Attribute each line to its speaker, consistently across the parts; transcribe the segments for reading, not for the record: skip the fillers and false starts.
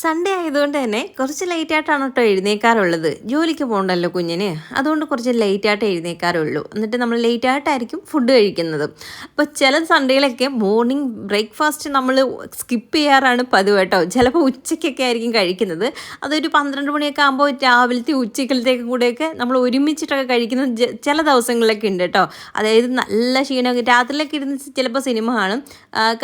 Speaker 1: Sunday ആയതുകൊണ്ട് തന്നെ കുറച്ച് ലേറ്റായിട്ടാണ് കേട്ടോ എഴുന്നേൽക്കാറുള്ളത്. ജോലിക്ക് പോകണ്ടല്ലോ കുഞ്ഞിന്. അതുകൊണ്ട് കുറച്ച് ലേറ്റായിട്ട് എഴുന്നേൽക്കാറുള്ളൂ. എന്നിട്ട് നമ്മൾ ലേറ്റായിട്ടായിരിക്കും ഫുഡ് കഴിക്കുന്നത്. അപ്പോൾ ചില സൺഡേയിലൊക്കെ മോർണിംഗ് ബ്രേക്ക്ഫാസ്റ്റ് നമ്മൾ സ്കിപ്പ് ചെയ്യാറാണ് പതിവ് കേട്ടോ. ചിലപ്പോൾ ഉച്ചയ്ക്കൊക്കെ ആയിരിക്കും കഴിക്കുന്നത്. അതൊരു 12 മണിയൊക്കെ ആകുമ്പോൾ രാവിലത്തെ ഉച്ചക്കലത്തേക്കും കൂടെയൊക്കെ നമ്മൾ ഒരുമിച്ചിട്ടൊക്കെ കഴിക്കുന്നത് ചില ദിവസങ്ങളിലൊക്കെ ഉണ്ട് കേട്ടോ. അതായത് നല്ല ക്ഷീണമൊക്കെ രാത്രിയിലൊക്കെ ഇരുന്ന് ചിലപ്പോൾ സിനിമ കാണും.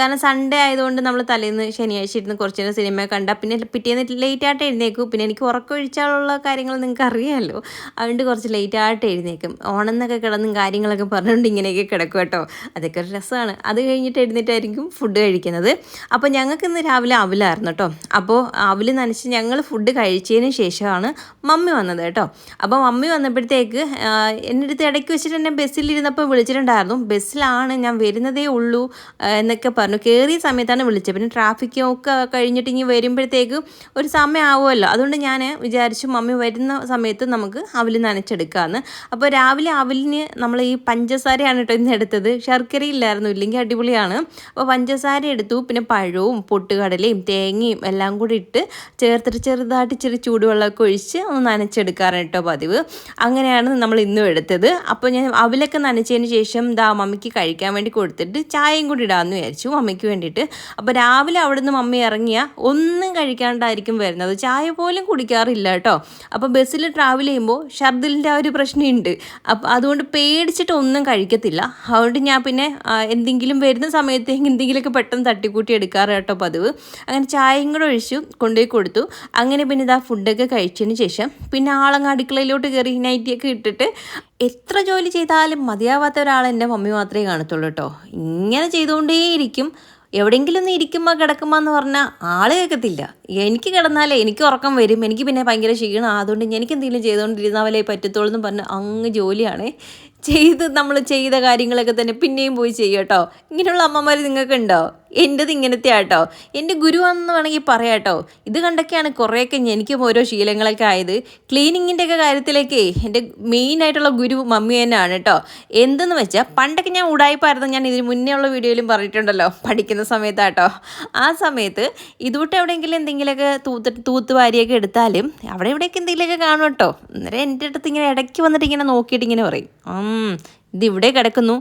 Speaker 1: കാരണം സൺഡേ ആയതുകൊണ്ട് നമ്മൾ തലേന്ന് ശനിയാഴ്ച ഇരുന്ന് കുറച്ച് നേരം സിനിമ കണ്ടാൽ പിന്നെ പിറ്റേന്ന് ലേറ്റായിട്ട് എഴുന്നേക്കും. പിന്നെ എനിക്ക് ഉറക്കമൊഴിച്ചാലുള്ള കാര്യങ്ങൾ നിങ്ങൾക്ക് അറിയാമല്ലോ. അതുകൊണ്ട് കുറച്ച് ലേറ്റായിട്ട് എഴുന്നേക്കും. ഓണമെന്നൊക്കെ കിടന്നും കാര്യങ്ങളൊക്കെ പറഞ്ഞുകൊണ്ട് ഇങ്ങനെയൊക്കെ കിടക്കും കേട്ടോ. അതൊക്കെ ഒരു രസമാണ്. അത് കഴിഞ്ഞിട്ട് എഴുന്നേറ്റായിരിക്കും ഫുഡ് കഴിക്കുന്നത്. അപ്പോൾ ഞങ്ങൾക്ക് ഇന്ന് രാവിലെ അവിലായിരുന്നു കേട്ടോ. അപ്പോൾ അവിൽ നനച്ച് ഞങ്ങൾ ഫുഡ് കഴിച്ചതിന് ശേഷമാണ് മമ്മി വന്നത് കേട്ടോ. അപ്പോൾ മമ്മി വന്നപ്പോഴത്തേക്ക് എൻ്റെ അടുത്ത് ഇടയ്ക്ക് വെച്ചിട്ട് എന്നെ ബസ്സിലിരുന്നപ്പോൾ വിളിച്ചിട്ടുണ്ടായിരുന്നു. ബസ്സിലാണ് ഞാൻ വരുന്നതേ ഉള്ളൂ എന്നൊക്കെ പറഞ്ഞു. കയറിയ സമയത്താണ് വിളിച്ചത്. പിന്നെ ട്രാഫിക്കൊക്കെ കഴിഞ്ഞിട്ട് ഇനി വരുമ്പോഴത്തേക്ക് ഒരു സമയമാവുമല്ലോ. അതുകൊണ്ട് ഞാൻ വിചാരിച്ചു മമ്മി വരുന്ന സമയത്ത് നമുക്ക് അവിൽ നനച്ചെടുക്കാമെന്ന്. അപ്പോൾ രാവിലെ അവിലിന് നമ്മൾ ഈ പഞ്ചസാരയാണ് കേട്ടോ ഇന്ന് എടുത്തത്. ശർക്കര ഇല്ലായിരുന്നു, ഇല്ലെങ്കിൽ അടിപൊളിയാണ്. അപ്പോൾ പഞ്ചസാര എടുത്തു, പിന്നെ പഴവും പൊട്ടുകടലയും തേങ്ങയും എല്ലാം കൂടി ഇട്ട് ചേർത്തിട്ട് ചെറുതായിട്ട് ഇച്ചിരി ചൂടുവെള്ളമൊക്കെ ഒഴിച്ച് ഒന്ന് നനച്ചെടുക്കാറ് കേട്ടോ പതിവ്. അങ്ങനെയാണ് നമ്മൾ ഇന്നും എടുത്തത്. അപ്പോൾ ഞാൻ അവിലൊക്കെ നനച്ചതിന് ശേഷം മമ്മിക്ക് കഴിക്കാൻ വേണ്ടി കൊടുത്തിട്ട് ചായയും കൂടി ഇടാമെന്ന് വിചാരിച്ചു മമ്മിക്ക് വേണ്ടിയിട്ട്. അപ്പോൾ രാവിലെ അവിടെ നിന്ന് മമ്മി ഇറങ്ങിയ ഒന്നും കഴിക്കാണ്ടായിരിക്കും വരുന്നത്. ചായ പോലും കുടിക്കാറില്ല കേട്ടോ. അപ്പോൾ ബസ്സിൽ ട്രാവൽ ചെയ്യുമ്പോൾ ഷർദിലിൻ്റെ ആ ഒരു പ്രശ്നമുണ്ട്. അപ്പോൾ അതുകൊണ്ട് പേടിച്ചിട്ട് ഒന്നും കഴിക്കത്തില്ല. അതുകൊണ്ട് ഞാൻ പിന്നെ എന്തെങ്കിലും വരുന്ന സമയത്തേക്ക് എന്തെങ്കിലുമൊക്കെ പെട്ടെന്ന് തട്ടിക്കൂട്ടി എടുക്കാറ് കേട്ടോ പതിവ്. അങ്ങനെ ചായയും കൂടെ ഒഴിച്ചു കൊണ്ടുപോയി കൊടുത്തു. അങ്ങനെ പിന്നെ ഫുഡൊക്കെ കഴിച്ചതിന് ശേഷം പിന്നെ ആളങ്ങ് അടുക്കളയിലോട്ട് കയറി നൈറ്റിയൊക്കെ ഇട്ടിട്ട് എത്ര ജോലി ചെയ്താലും മതിയാവാത്ത ഒരാൾ എൻ്റെ മമ്മി മാത്രമേ കാണത്തുള്ളൂ കേട്ടോ. ഇങ്ങനെ ചെയ്തുകൊണ്ടേയിരിക്കും. എവിടെയെങ്കിലും ഒന്ന് ഇരിക്കുമ്പോൾ കിടക്കുമ്പോൾ എന്ന് പറഞ്ഞാൽ ആൾ കേൾക്കത്തില്ല. എനിക്ക് കിടന്നാലേ എനിക്ക് ഉറക്കം വരും. എനിക്ക് പിന്നെ ഭയങ്കര ക്ഷീണം. അതുകൊണ്ട് എനിക്ക് എന്തെങ്കിലും ചെയ്തുകൊണ്ടിരുന്നാലേ പറ്റത്തുള്ളൂ എന്ന് പറഞ്ഞ് അങ്ങ് ജോലിയാണേ നമ്മൾ ചെയ്ത കാര്യങ്ങളൊക്കെ തന്നെ പിന്നെയും പോയി ചെയ്യും കേട്ടോ. ഇങ്ങനെയുള്ള അമ്മമാർ നിങ്ങൾക്ക് ഉണ്ടോ? എൻ്റെത് ഇങ്ങനത്തെ ആട്ടോ. എൻ്റെ ഗുരുവാണെന്ന് വേണമെങ്കിൽ പറയാം കേട്ടോ. ഇത് കണ്ടൊക്കെയാണ് കുറേയൊക്കെ എനിക്കും ഓരോ ശീലങ്ങളൊക്കെ ആയത്. ക്ലീനിങ്ങിൻ്റെ ഒക്കെ കാര്യത്തിലേക്ക് എൻ്റെ മെയിനായിട്ടുള്ള ഗുരു മമ്മി തന്നെയാണ് കേട്ടോ. എന്തെന്ന് വെച്ചാൽ പണ്ടൊക്കെ ഞാൻ ഉടായിപ്പായിരുന്നു. ഞാൻ ഇതിന് മുന്നേ ഉള്ള വീഡിയോയിലും പറഞ്ഞിട്ടുണ്ടല്ലോ, പഠിക്കുന്ന സമയത്താട്ടോ. ആ സമയത്ത് ഇതുകൊണ്ട് എവിടെയെങ്കിലും എന്തെങ്കിലുമൊക്കെ തൂത്തുവാരിയൊക്കെ എടുത്താലും അവിടെ ഇവിടെയൊക്കെ എന്തെങ്കിലുമൊക്കെ കാണും കേട്ടോ. അന്നേരം എൻ്റെ അടുത്ത് ഇങ്ങനെ ഇടയ്ക്ക് വന്നിട്ട് ഇങ്ങനെ നോക്കിയിട്ട് ഇങ്ങനെ പറയും, ഇതിവിടെ കിടക്കുന്നു,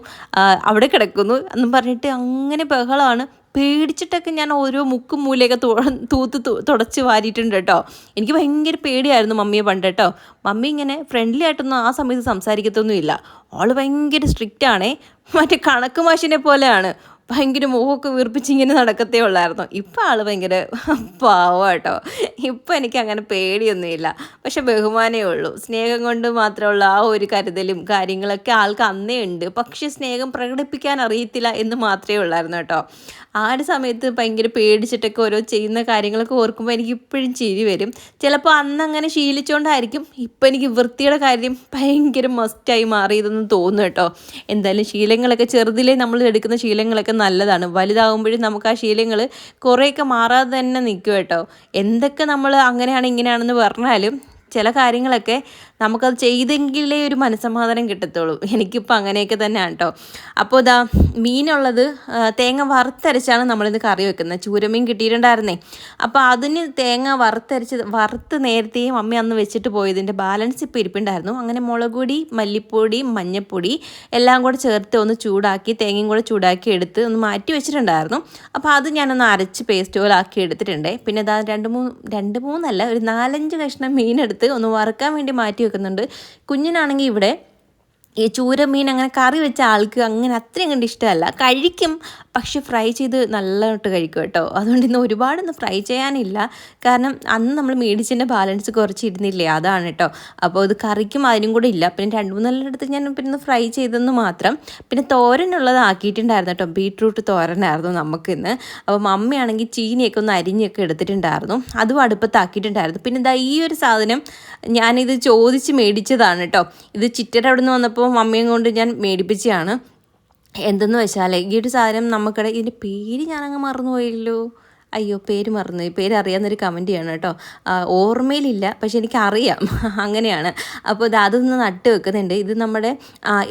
Speaker 1: അവിടെ കിടക്കുന്നു എന്നും പറഞ്ഞിട്ട് അങ്ങനെ ബഹളമാണ്. പേടിച്ചിട്ടൊക്കെ ഞാൻ ഓരോ മുക്കും മൂലയൊക്കെ തുടച്ച് വാരിയിട്ടുണ്ട് കേട്ടോ. എനിക്ക് ഭയങ്കര പേടിയായിരുന്നു മമ്മിയെ പണ്ട് കേട്ടോ. മമ്മി ഇങ്ങനെ ഫ്രണ്ട്ലി ആയിട്ടൊന്നും ആ സമയത്ത് സംസാരിക്കത്തൊന്നുമില്ല. ആൾ ഭയങ്കര സ്ട്രിക്റ്റ് ആണേ. മറ്റേ കണക്ക് മാഷിനെ പോലെയാണ്. ഭയങ്കര മുഖമൊക്കെ വീർപ്പിച്ച് ഇങ്ങനെ നടക്കത്തേ ഉള്ളായിരുന്നു. ഇപ്പം ആൾ ഭയങ്കര പാവം കേട്ടോ. ഇപ്പം എനിക്ക് അങ്ങനെ പേടിയൊന്നുമില്ല. പക്ഷെ ബഹുമാനമേ ഉള്ളൂ. സ്നേഹം കൊണ്ട് മാത്രമുള്ള ആ ഒരു കരുതലും കാര്യങ്ങളൊക്കെ ആൾക്ക് അന്നേ ഉണ്ട്. പക്ഷേ സ്നേഹം പ്രകടിപ്പിക്കാൻ അറിയത്തില്ല എന്ന് മാത്രമേ ഉള്ളായിരുന്നു കേട്ടോ. ആ ഒരു സമയത്ത് ഭയങ്കര പേടിച്ചിട്ടൊക്കെ ഓരോ ചെയ്യുന്ന കാര്യങ്ങളൊക്കെ ഓർക്കുമ്പോൾ എനിക്ക് ഇപ്പോഴും ചിരി വരും. ചിലപ്പോൾ അന്ന് അങ്ങനെ ശീലിച്ചുകൊണ്ടായിരിക്കും ഇപ്പം എനിക്ക് വൃത്തിയുടെ കാര്യം ഭയങ്കര മസ്റ്റായി മാറിയതെന്ന് തോന്നുന്നു കേട്ടോ. എന്തായാലും ശീലങ്ങളൊക്കെ ചെറുതിലേ നമ്മൾ എടുക്കുന്ന ശീലങ്ങളൊക്കെ നല്ലതാണ്. വലുതാകുമ്പോഴും നമുക്ക് ആ ശീലങ്ങൾ കുറേയൊക്കെ മാറാതെ തന്നെ നിൽക്കും കേട്ടോ. എന്തൊക്കെ നമ്മൾ അങ്ങനെയാണ് ഇങ്ങനെയാണെന്ന് പറഞ്ഞാലും ചില കാര്യങ്ങളൊക്കെ നമുക്കത് ചെയ്തെങ്കിലേ ഒരു മനസ്സമാധാനം കിട്ടത്തുള്ളൂ. എനിക്കിപ്പോൾ അങ്ങനെയൊക്കെ തന്നെയാണ് കേട്ടോ. അപ്പോൾ മീനുള്ളത് തേങ്ങ വറുത്തരച്ചാണ് നമ്മളിന്ന് കറി വെക്കുന്നത്. ചൂരമീൻ കിട്ടിയിട്ടുണ്ടായിരുന്നേ. അപ്പോൾ അതിന് തേങ്ങ വറുത്ത് നേരത്തെയും അമ്മ അന്ന് വെച്ചിട്ട് പോയതിൻ്റെ ബാലൻസ് ഇപ്പോൾ ഇരിപ്പുണ്ടായിരുന്നു. അങ്ങനെ മുളക് പൊടി, മല്ലിപ്പൊടി, മഞ്ഞൾപ്പൊടി എല്ലാം കൂടെ ചേർത്ത് ഒന്ന് ചൂടാക്കി, തേങ്ങയും കൂടെ ചൂടാക്കി എടുത്ത് ഒന്ന് മാറ്റി വെച്ചിട്ടുണ്ടായിരുന്നു. അപ്പോൾ അത് ഞാനൊന്ന് അരച്ച് പേസ്റ്റ് പോലെ ആക്കി എടുത്തിട്ടുണ്ട്. പിന്നെ രണ്ട് മൂന്നല്ല ഒരു 4-5 കഷ്ണം മീനെടുത്ത് ഒന്ന് വറുക്കാൻ വേണ്ടി മാറ്റി വെക്കുന്നുണ്ട്. കുഞ്ഞിനാണെങ്കിൽ ഇവിടെ ഈ ചൂരമീൻ അങ്ങനെ കറി വെച്ച ആൾക്ക് അങ്ങനെ അത്രയും കണ്ട് ഇഷ്ടമല്ല. കഴിക്കും, പക്ഷെ ഫ്രൈ ചെയ്ത് നല്ലതായിട്ട് കഴിക്കും കേട്ടോ. അതുകൊണ്ട് ഇന്ന് ഒരുപാടൊന്നും ഫ്രൈ ചെയ്യാനില്ല. കാരണം അന്ന് നമ്മൾ മേടിച്ചതിൻ്റെ ബാലൻസ് കുറച്ച് ഇരുന്നില്ലേ, അതാണ് കേട്ടോ. അപ്പോൾ അത് കറിക്കും അതിനും കൂടെ ഇല്ല. പിന്നെ 2-3 എടുത്ത് ഞാൻ പിന്നെ ഫ്രൈ ചെയ്തെന്ന് മാത്രം. പിന്നെ തോരനുള്ളത് ആക്കിയിട്ടുണ്ടായിരുന്നു കേട്ടോ. ബീട്രൂട്ട് തോരനായിരുന്നു നമുക്കിന്ന്. അപ്പോൾ മമ്മിയാണെങ്കിൽ ചീനിയൊക്കെ ഒന്ന് അരിഞ്ഞൊക്കെ എടുത്തിട്ടുണ്ടായിരുന്നു. അതും അടുപ്പത്താക്കിയിട്ടുണ്ടായിരുന്നു. പിന്നെ ഈ ഒരു സാധനം ഞാനിത് ചോദിച്ച് മേടിച്ചതാണ് കേട്ടോ. ഇത് ചിറ്റയുടെ അവിടെ നിന്ന് വന്നപ്പോൾ മമ്മിയും കൊണ്ട് ഞാൻ മേടിപ്പിച്ചതാണ്. എന്തെന്ന് വെച്ചാൽ ഈ ഒരു സാധനം നമുക്കിടെ ഇതിൻ്റെ പേര് ഞാനങ്ങ് മറന്നുപോയല്ലോ. അയ്യോ പേര് മറന്നു, പേര് അറിയാവുന്നൊരു കമൻറ്റ് ചെയ്യണം കേട്ടോ. ഓർമ്മയിലില്ല, പക്ഷെ എനിക്കറിയാം അങ്ങനെയാണ്. അപ്പോൾ അതൊന്ന് നട്ട് വെക്കുന്നുണ്ട്. ഇത് നമ്മുടെ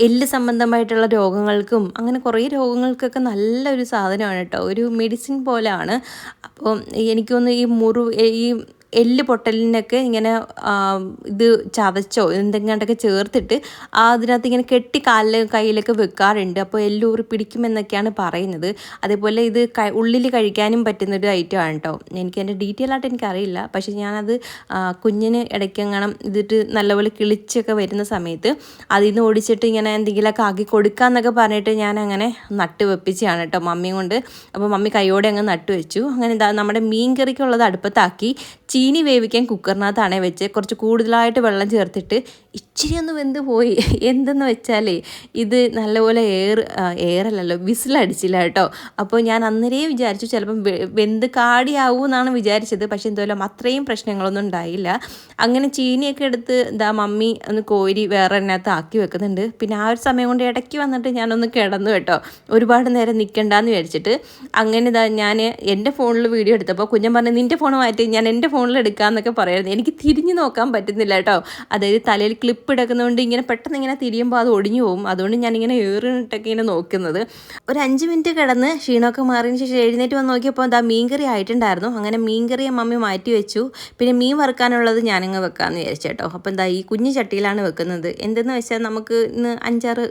Speaker 1: എല്ല് സംബന്ധമായിട്ടുള്ള രോഗങ്ങൾക്കും അങ്ങനെ കുറേ രോഗങ്ങൾക്കൊക്കെ നല്ലൊരു സാധനമാണ് കേട്ടോ, ഒരു മെഡിസിൻ പോലെയാണ്. അപ്പോൾ എനിക്കൊന്ന് ഈ എല്ല് പൊട്ടലിനൊക്കെ ഇങ്ങനെ ഇത് ചതച്ചോ എന്തെങ്കിലുമൊക്കെ ചേർത്തിട്ട് അതിനകത്ത് ഇങ്ങനെ കെട്ടി കയ്യിലൊക്കെ വെക്കാറുണ്ട്. അപ്പോൾ എല്ലൂറി പിടിക്കുമെന്നൊക്കെയാണ് പറയുന്നത്. അതേപോലെ ഇത് ഉള്ളിൽ കഴിക്കാനും പറ്റുന്നൊരു ഐറ്റം ആണ് കേട്ടോ. എനിക്കതിൻ്റെ ഡീറ്റെയിൽ ആയിട്ട് എനിക്കറിയില്ല, പക്ഷേ ഞാനത് കുഞ്ഞിന് ഇടയ്ക്കെങ്ങാനും ഇതിട്ട് നല്ലപോലെ കിളിച്ചൊക്കെ വരുന്ന സമയത്ത് അതിൽ നിന്ന് ഓടിച്ചിട്ട് ഇങ്ങനെ എന്തെങ്കിലുമൊക്കെ ആക്കി കൊടുക്കാമെന്നൊക്കെ പറഞ്ഞിട്ട് ഞാൻ അങ്ങനെ നട്ട് വെപ്പിച്ചാണ് കേട്ടോ മമ്മിയും കൊണ്ട്. അപ്പോൾ മമ്മി കൈയോടെ അങ്ങ് നട്ട് വെച്ചു. അങ്ങനെ നമ്മുടെ മീൻ കറിക്കുള്ളത് അടുപ്പത്താക്കി ചീനി വേവിക്കാൻ കുക്കറിനകത്താണേ വെച്ച് കുറച്ച് കൂടുതലായിട്ട് വെള്ളം ചേർത്തിട്ട് ഇച്ചിരി ഒന്ന് വെന്ത് പോയി. എന്തെന്ന് വെച്ചാലേ ഇത് നല്ലപോലെ എയറല്ലല്ലോ വിസിലടിച്ചില്ല കേട്ടോ. അപ്പോൾ ഞാൻ അന്നേരേ വിചാരിച്ചു ചിലപ്പം വെന്ത് കാടിയാവും എന്നാണ് വിചാരിച്ചത്. പക്ഷെ എന്തായാലും അത്രയും പ്രശ്നങ്ങളൊന്നും ഉണ്ടായില്ല. അങ്ങനെ ചീനിയൊക്കെ എടുത്ത് മമ്മി ഒന്ന് കോരി വേറെ എണ്ണകത്ത് ആക്കി വെക്കുന്നുണ്ട്. പിന്നെ ആ ഒരു സമയം കൊണ്ട് ഇടയ്ക്ക് വന്നിട്ട് ഞാനൊന്ന് കിടന്നു കേട്ടോ, ഒരുപാട് നേരം നിൽക്കണ്ടെന്ന് വിചാരിച്ചിട്ട്. അങ്ങനെ ഞാൻ എൻ്റെ ഫോണിൽ വീഡിയോ എടുത്തപ്പോൾ കുഞ്ഞൻ പറഞ്ഞു നിൻ്റെ ഫോൺ മാറ്റി ഞാൻ എൻ്റെ ഫോണിൽ എടുക്കാമെന്നൊക്കെ പറയായിരുന്നു. എനിക്ക് തിരിഞ്ഞു നോക്കാൻ പറ്റുന്നില്ല കേട്ടോ. അതായത് തലയിൽ ക്ലിപ്പ് ഇടക്കുന്നതുകൊണ്ട് ഇങ്ങനെ പെട്ടെന്ന് ഇങ്ങനെ തിരിയുമ്പോൾ അത് ഒടിഞ്ഞു പോകും. അതുകൊണ്ട് ഞാനിങ്ങനെ ഏറിട്ടൊക്കെ ഇങ്ങനെ നോക്കുന്നത്. ഒരു 5 മിനിറ്റ് കിടന്ന് ക്ഷീണമൊക്കെ മാറിയതിന് ശേഷം എഴുന്നേറ്റ് വന്ന് നോക്കിയപ്പോൾ മീൻകറി ആയിട്ടുണ്ടായിരുന്നു. അങ്ങനെ മീൻകറി മമ്മി മാറ്റി വെച്ചു. പിന്നെ മീൻ വറുക്കാനുള്ളത് ഞാനങ്ങ് വെക്കാമെന്ന് വിചാരിച്ചു കേട്ടോ. അപ്പോൾ ഈ കുഞ്ഞു ചട്ടിയിലാണ് വെക്കുന്നത്. എന്തെന്ന് വെച്ചാൽ നമുക്ക് ഇന്ന് 5-6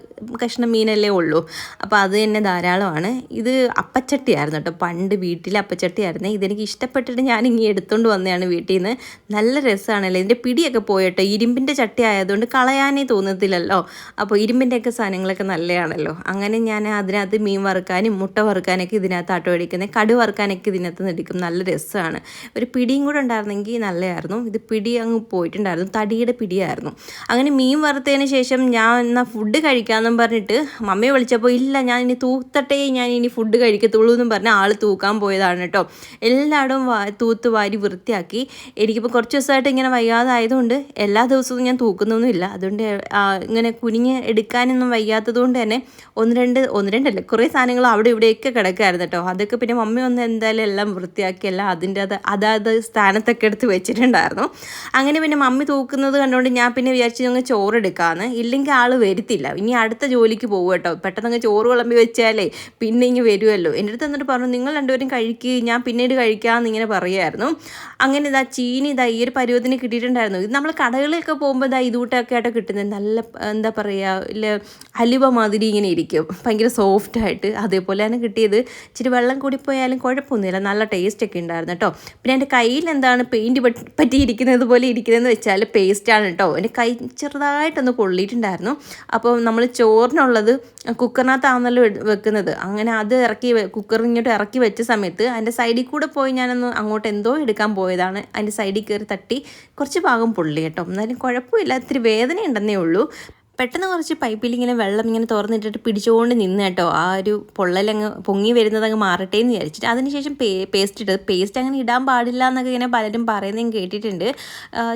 Speaker 1: കഷ്ണം മീനല്ലേ ഉള്ളൂ. അപ്പോൾ അത് തന്നെ ധാരാളമാണ്. ഇത് അപ്പച്ചട്ടിയായിരുന്നു കേട്ടോ, പണ്ട് വീട്ടിലെ അപ്പച്ചട്ടിയായിരുന്നു. ഇതെനിക്ക് ഇഷ്ടപ്പെട്ടിട്ട് ഞാനിങ്ങനെ എടുത്തുകൊണ്ട് വന്നതാണ് വീട്ടിൽ നിന്ന്. നല്ല രസമാണല്ലോ, ഇതിൻ്റെ പിടിയൊക്കെ പോയിട്ടോ. ഇരുമ്പിൻ്റെ ചട്ടി ആയതുകൊണ്ട് കളയാനേ തോന്നത്തില്ലല്ലോ. അപ്പോൾ ഇരുമ്പിൻ്റെയൊക്കെ സാധനങ്ങളൊക്കെ നല്ലതാണല്ലോ. അങ്ങനെ ഞാൻ അതിനകത്ത് മീൻ വറുക്കാനും മുട്ട വറുക്കാനൊക്കെ ഇതിനകത്ത് ആട്ടോ എടുക്കുന്നത്. കടു വറുക്കാനൊക്കെ ഇതിനകത്ത് നിന്ന് എടുക്കും. നല്ല രസമാണ്. ഒരു പിടിയും കൂടെ ഉണ്ടായിരുന്നെങ്കിൽ നല്ലതായിരുന്നു. ഇത് പിടി അങ്ങ് പോയിട്ടുണ്ടായിരുന്നു, തടിയുടെ പിടിയായിരുന്നു. അങ്ങനെ മീൻ വറുത്തതിന് ശേഷം ഞാൻ എന്നാൽ ഫുഡ് കഴിക്കാമെന്നും പറഞ്ഞിട്ട് മമ്മയെ വിളിച്ചപ്പോൾ ഇല്ല ഞാൻ ഇനി തൂത്തട്ടേ, ഞാൻ ഇനി ഫുഡ് കഴിക്കത്തുള്ളൂ എന്നും പറഞ്ഞ് ആൾ തൂക്കാൻ പോയതാണ് കേട്ടോ. എല്ലായിടവും തൂത്ത് വാരി വൃത്തിയാക്കി. എനിക്കിപ്പോൾ കുറച്ച് ദിവസമായിട്ട് ഇങ്ങനെ വയ്യാതായതുകൊണ്ട് എല്ലാ ദിവസവും ഞാൻ തൂക്കുന്നൊന്നുമില്ല. അതുകൊണ്ട് ഇങ്ങനെ കുനിഞ്ഞ് എടുക്കാനൊന്നും വയ്യാത്തത് കൊണ്ട് തന്നെ ഒന്ന് രണ്ടല്ല കുറേ സാധനങ്ങൾ അവിടെ ഇവിടെയൊക്കെ കിടക്കായിരുന്നു കേട്ടോ. അതൊക്കെ പിന്നെ മമ്മി എന്തായാലും എല്ലാം വൃത്തിയാക്കി എല്ലാം അതാത് സ്ഥാനത്തൊക്കെ എടുത്ത് വെച്ചിട്ടുണ്ടായിരുന്നു. അങ്ങനെ പിന്നെ മമ്മി തൂക്കുന്നത് കണ്ടുകൊണ്ട് ഞാൻ പിന്നെ വിചാരിച്ചു ഞങ്ങൾ ചോറെടുക്കാമെന്ന്. ഇല്ലെങ്കിൽ ആൾ വരുത്തില്ല, ഇനി അടുത്ത ജോലിക്ക് പോകും കേട്ടോ. പെട്ടെന്ന് ചോറ് വിളമ്പി വെച്ചാലേ പിന്നെ ഇങ്ങനെ വരുമല്ലോ. എൻ്റെ അടുത്ത് എന്നിട്ട് പറഞ്ഞു നിങ്ങൾ രണ്ടുപേരും കഴിക്കുക, ഞാൻ പിന്നീട് കഴിക്കാമെന്ന് ഇങ്ങനെ പറയുമായിരുന്നു. അങ്ങനെ ചീനി ഈ ഒരു പരുവത്തിന് കിട്ടിയിട്ടുണ്ടായിരുന്നു. ഇത് നമ്മൾ കടകളിലൊക്കെ പോകുമ്പോൾ ഇതുകൂട്ടൊക്കെ ആയിട്ട് കിട്ടുന്നത് നല്ല എന്താ പറയുക, ഇല്ല ഹലുവ മാതിരി ഇങ്ങനെ ഇരിക്കും, ഭയങ്കര സോഫ്റ്റായിട്ട്. അതേപോലെയാണ് കിട്ടിയത്. ഇച്ചിരി വെള്ളം കൂടിപ്പോയാലും കുഴപ്പമൊന്നുമില്ല, നല്ല ടേസ്റ്റൊക്കെ ഉണ്ടായിരുന്നു കേട്ടോ. പിന്നെ എൻ്റെ കയ്യിൽ പെയിൻറ്റ് പറ്റിയിരിക്കുന്നത് പോലെ ഇരിക്കുന്നതെന്ന് വെച്ചാൽ പേസ്റ്റാണ് കേട്ടോ. എൻ്റെ കൈ ചെറുതായിട്ടൊന്ന് പൊള്ളിയിട്ടുണ്ടായിരുന്നു. അപ്പോൾ നമ്മൾ ചോറിനുള്ളത് കുക്കറിനകത്താണല്ലോ വെക്കുന്നത്. അങ്ങനെ അത് കുക്കറിങ്ങോട്ട് ഇറക്കി വെച്ച സമയത്ത് അതിൻ്റെ സൈഡിൽ കൂടെ പോയി ഞാനൊന്ന് അങ്ങോട്ട് എന്തോ എടുക്കാൻ പോയതാണ്. അതിൻ്റെ സൈഡിൽ കയറി തട്ടി കുറച്ച് ഭാഗം പൊള്ളി കേട്ടോ. എന്നാലും കുഴപ്പമില്ല, ഇത്തിരി വേദന ഉണ്ടെന്നേ ഉള്ളൂ. പെട്ടെന്ന് കുറച്ച് പൈപ്പിൽ ഇങ്ങനെ വെള്ളം ഇങ്ങനെ തുറന്നിട്ടിട്ട് പിടിച്ചുകൊണ്ട് നിന്ന് കേട്ടോ. ആ ഒരു പൊള്ളലങ്ങ് പൊങ്ങി വരുന്നത് അങ്ങ് മാറട്ടെ എന്ന് വിചാരിച്ചിട്ട് അതിനുശേഷം പേസ്റ്റ് ഇട്ടത്. പേസ്റ്റ് അങ്ങനെ ഇടാൻ പാടില്ല എന്നൊക്കെ ഇങ്ങനെ പലരും പറയുന്നതും കേട്ടിട്ടുണ്ട്.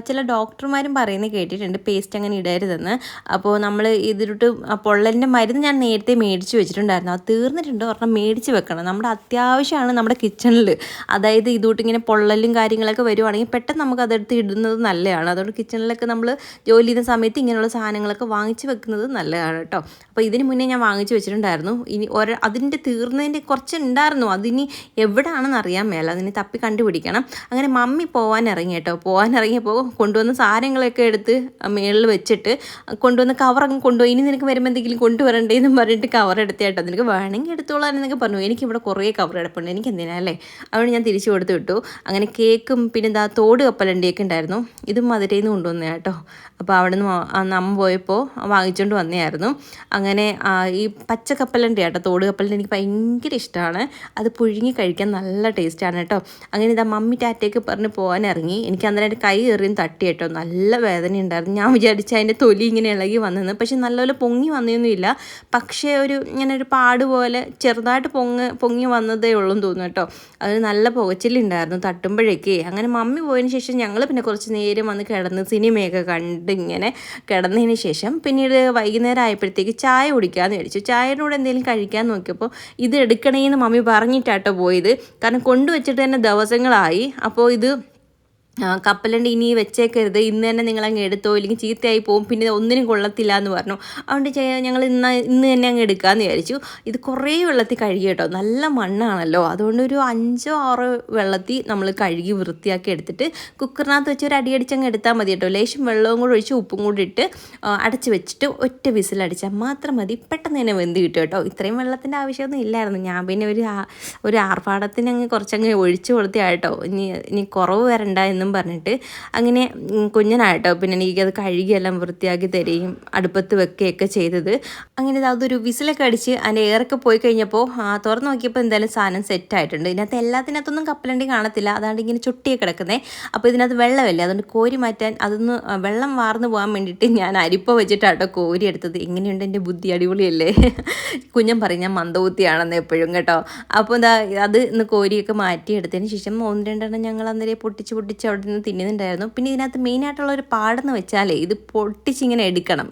Speaker 1: ചില ഡോക്ടർമാരും പറയുന്നത് കേട്ടിട്ടുണ്ട് പേസ്റ്റ് അങ്ങനെ ഇടരുതെന്ന്. അപ്പോൾ നമ്മൾ ഇതിലോട്ട് പൊള്ളലിൻ്റെ മരുന്ന് ഞാൻ നേരത്തെ മേടിച്ച് വെച്ചിട്ടുണ്ടായിരുന്നു. അത് തീർന്നിട്ടുണ്ട്, ഒരെണ്ണം മേടിച്ച് വെക്കണം. നമ്മുടെ അത്യാവശ്യമാണ് നമ്മുടെ കിച്ചണിൽ. അതായത് ഇതോട്ട് ഇങ്ങനെ പൊള്ളലും കാര്യങ്ങളൊക്കെ വരുവാണെങ്കിൽ പെട്ടെന്ന് നമുക്ക് അതെടുത്ത് ഇടുന്നത് നല്ലതാണ്. അതുകൊണ്ട് കിച്ചണിലൊക്കെ നമ്മൾ ജോലി ചെയ്യുന്ന സമയത്ത് ഇങ്ങനെയുള്ള സാധനങ്ങളൊക്കെ വാങ്ങിച്ച് വെക്കുന്നത് നല്ലതാണ് കേട്ടോ. അപ്പോൾ ഇതിന് മുന്നേ ഞാൻ വാങ്ങിച്ച് വെച്ചിട്ടുണ്ടായിരുന്നു. ഇനി അതിൻ്റെ തീർന്നതിൻ്റെ കുറച്ച് ഉണ്ടായിരുന്നു, അതിനി എവിടെയാണെന്ന് അറിയാൻ മേല, അതിന് തപ്പി കണ്ടുപിടിക്കണം. അങ്ങനെ മമ്മി പോകാൻ ഇറങ്ങി കേട്ടോ. പോകാൻ ഇറങ്ങിയപ്പോൾ കൊണ്ടുവന്ന സാധനങ്ങളൊക്കെ എടുത്ത് മേളിൽ വെച്ചിട്ട് കൊണ്ടുവന്ന് കവറങ്ങ് കൊണ്ടുപോയി. ഇനി നിനക്ക് വരുമ്പോൾ എന്തെങ്കിലും കൊണ്ടുവരണ്ടേന്നും പറഞ്ഞിട്ട് കവർ എടുത്ത കേട്ടോ. നിനക്ക് വേണമെങ്കിൽ എടുത്തോളാൻ എന്നൊക്കെ പറഞ്ഞു. എനിക്കിവിടെ കുറേ കവർ എടുപ്പുണ്ട്, എനിക്ക് എന്തിനാ അല്ലേ. അതുകൊണ്ട് ഞാൻ തിരിച്ചു കൊടുത്ത് വിട്ടു. അങ്ങനെ കേക്കും പിന്നെ തോട് കപ്പലണ്ടിയൊക്കെ ഉണ്ടായിരുന്നു. ഇതും മധുരയിൽ നിന്ന് കൊണ്ടുവന്ന കേട്ടോ. അപ്പോൾ അവിടെ നിന്ന് അമ്മ പോയപ്പോൾ വാങ്ങിച്ചുകൊണ്ട് വന്നതായിരുന്നു. അങ്ങനെ ഈ പച്ച കപ്പലണ്ടി കേട്ടോ, തോട് കപ്പലണ്ടി എനിക്ക് ഭയങ്കര ഇഷ്ടമാണ്. അത് പുഴുങ്ങി കഴിക്കാൻ നല്ല ടേസ്റ്റാണ് കേട്ടോ. അങ്ങനെ മമ്മി ടാറ്റയൊക്കെ പറഞ്ഞ് പോകാൻ ഇറങ്ങി. എനിക്ക് അന്നേരം കൈ എറിയും തട്ടി കേട്ടോ, നല്ല വേദന ഉണ്ടായിരുന്നു. ഞാൻ വിചാരിച്ച അതിൻ്റെ തൊലി ഇങ്ങനെ ഇളകി വന്നെന്ന്, പക്ഷെ നല്ലപോലെ പൊങ്ങി വന്നൊന്നുമില്ല. പക്ഷേ ഇങ്ങനെ ഒരു പാട് പോലെ ചെറുതായിട്ട് പൊങ്ങി വന്നതേ ഉള്ളൂ എന്ന് തോന്നുന്നു കേട്ടോ. അത് നല്ല പുകച്ചിലുണ്ടായിരുന്നു തട്ടുമ്പോഴേക്കേ. അങ്ങനെ മമ്മി പോയതിന് ശേഷം ഞങ്ങൾ പിന്നെ കുറച്ച് നേരം വന്ന് കിടന്ന് സിനിമയൊക്കെ കണ്ട് ഇങ്ങനെ കിടന്നതിന് ശേഷം പിന്നീട് വൈകുന്നേരം ആയപ്പോഴത്തേക്ക് ചായ കുടിക്കാമെന്ന് വിചാരിച്ചു. ചായയുടെ കൂടെ എന്തെങ്കിലും കഴിക്കാൻ നോക്കിയപ്പോൾ ഇത് എടുക്കണേന്ന് മമ്മി പറഞ്ഞിട്ടാട്ടോ പോയത്. കാരണം കൊണ്ടുവച്ചിട്ട് തന്നെ ദിവസങ്ങളായി. അപ്പോൾ ഇത് കപ്പലണ്ടി ഇനി വെച്ചേക്കരുത്, ഇന്ന് തന്നെ നിങ്ങളങ്ങ് എടുത്തോ, ഇല്ലെങ്കിൽ ചീത്തയായി പോകും, പിന്നെ ഒന്നിനും കൊള്ളത്തില്ല എന്ന് പറഞ്ഞു. അതുകൊണ്ട് ഞങ്ങൾ ഇന്ന് തന്നെ അങ്ങ് എടുക്കാമെന്ന് വിചാരിച്ചു. ഇത് കുറേ വെള്ളത്തിൽ കഴുകി കേട്ടോ, നല്ല മണ്ണാണല്ലോ. അതുകൊണ്ട് ഒരു 5-6 വെള്ളത്തിൽ നമ്മൾ കഴുകി വൃത്തിയാക്കി എടുത്തിട്ട് കുക്കറിനകത്ത് വെച്ച് ഒരു അടിയടിച്ചങ്ങ് എടുത്താൽ മതി കേട്ടോ. ലേശം വെള്ളവും കൂടെ ഒഴിച്ച് ഉപ്പും കൂടി ഇട്ട് അടച്ച് വെച്ചിട്ട് ഒറ്റ വിസിലടിച്ചാൽ മാത്രം മതി. പെട്ടെന്ന് തന്നെ വെന്ത് കിട്ടും കേട്ടോ. ഇത്രയും വെള്ളത്തിൻ്റെ ആവശ്യമൊന്നും ഇല്ലായിരുന്നു. ഞാൻ പിന്നെ ഒരു ആർഭാടത്തിന് അങ്ങ് കുറച്ചങ്ങ് ഒഴിച്ചു കൊടുത്തിയാട്ടോ, ഇനി കുറവ് വരണ്ട എന്നും പറഞ്ഞിട്ട്. അങ്ങനെ കുഞ്ഞനായിട്ടോ പിന്നെ എനിക്കത് കഴുകിയെല്ലാം വൃത്തിയാക്കി തരികയും അടുപ്പത്ത് വെക്കുകയൊക്കെ ചെയ്തത്. അങ്ങനെ അതൊരു വിസിലൊക്കെ അടിച്ച് അതിൻ്റെ എയറൊക്കെ പോയി കഴിഞ്ഞപ്പോൾ തുറന്ന് നോക്കിയപ്പോൾ എന്തായാലും സാധനം സെറ്റായിട്ടുണ്ട്. ഇതിനകത്ത് എല്ലാത്തിനകത്തൊന്നും കപ്പലണ്ടി കാണത്തില്ല, അതാണ്ട് ഇങ്ങനെ ചുട്ടിയൊക്കെ കിടക്കുന്നത്. അപ്പോൾ ഇതിനകത്ത് വെള്ളമല്ലേ, അതുകൊണ്ട് കോരി മാറ്റാൻ അതൊന്ന് വെള്ളം വാർന്നു പോകാൻ വേണ്ടിയിട്ട് ഞാൻ അരിപ്പ വെച്ചിട്ടാട്ടോ കോരി എടുത്തത്. എങ്ങനെയുണ്ട് എൻ്റെ ബുദ്ധി, അടിപൊളിയല്ലേ? കുഞ്ഞൻ പറയും ഞാൻ മന്ദബുദ്ധിയാണെന്ന് എപ്പോഴും കേട്ടോ. അപ്പോൾ അത് ഇന്ന് കോരിയൊക്കെ മാറ്റിയെടുത്തതിന് ശേഷം 1-2 ഞങ്ങൾ അന്നേരം പൊട്ടിച്ച് അവിടെ നിന്ന് തിന്നുന്നുണ്ടായിരുന്നു. പിന്നെ ഇതിനകത്ത് മെയിനായിട്ടുള്ള ഒരു പാടെന്ന് വെച്ചാലേ ഇത് പൊട്ടിച്ചിങ്ങനെ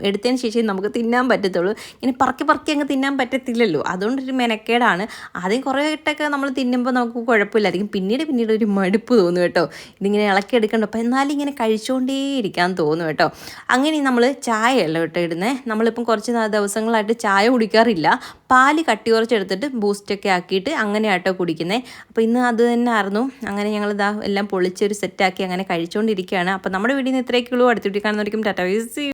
Speaker 1: എടുത്തതിന് ശേഷം നമുക്ക് തിന്നാൻ പറ്റത്തുള്ളൂ. ഇങ്ങനെ പറക്കി അങ്ങ് തിന്നാൻ പറ്റത്തില്ലല്ലോ, അതുകൊണ്ടൊരു മെനക്കേടാണ്. ആദ്യം കുറേ ഇട്ടൊക്കെ നമ്മൾ തിന്നുമ്പോൾ നമുക്ക് കുഴപ്പമില്ലായിരിക്കും, പിന്നീട് ഒരു മടുപ്പ് തോന്നും കേട്ടോ. ഇതിങ്ങനെ ഇളക്കിയെടുക്കണ്ട, അപ്പം എന്നാലും ഇങ്ങനെ കഴിച്ചുകൊണ്ടേ ഇരിക്കാൻ തോന്നും കേട്ടോ. അങ്ങനെ നമ്മൾ ചായയല്ല കേട്ടോ ഇടുന്നത്. നമ്മളിപ്പം കുറച്ച് ദിവസങ്ങളായിട്ട് ചായ കുടിക്കാറില്ല, പാല് കട്ടി കുറച്ചെടുത്തിട്ട് ബൂസ്റ്റൊക്കെ ആക്കിയിട്ട് അങ്ങനെ ആട്ടോ കുടിക്കുന്നത്. അപ്പോൾ ഇന്ന് അത് തന്നെ ആയിരുന്നു. അങ്ങനെ ഞങ്ങൾ എല്ലാം പൊളിച്ചൊരു സെറ്റാക്കി അങ്ങനെ കഴിച്ചുകൊണ്ടിരിക്കുകയാണ്. അപ്പോൾ നമ്മുടെ വീഡിയോ ഇത്രയൊക്കെയുള്ളൂ. അടുത്ത വീഡിയോ കാണുന്നവരിക്കും ടാറ്റ.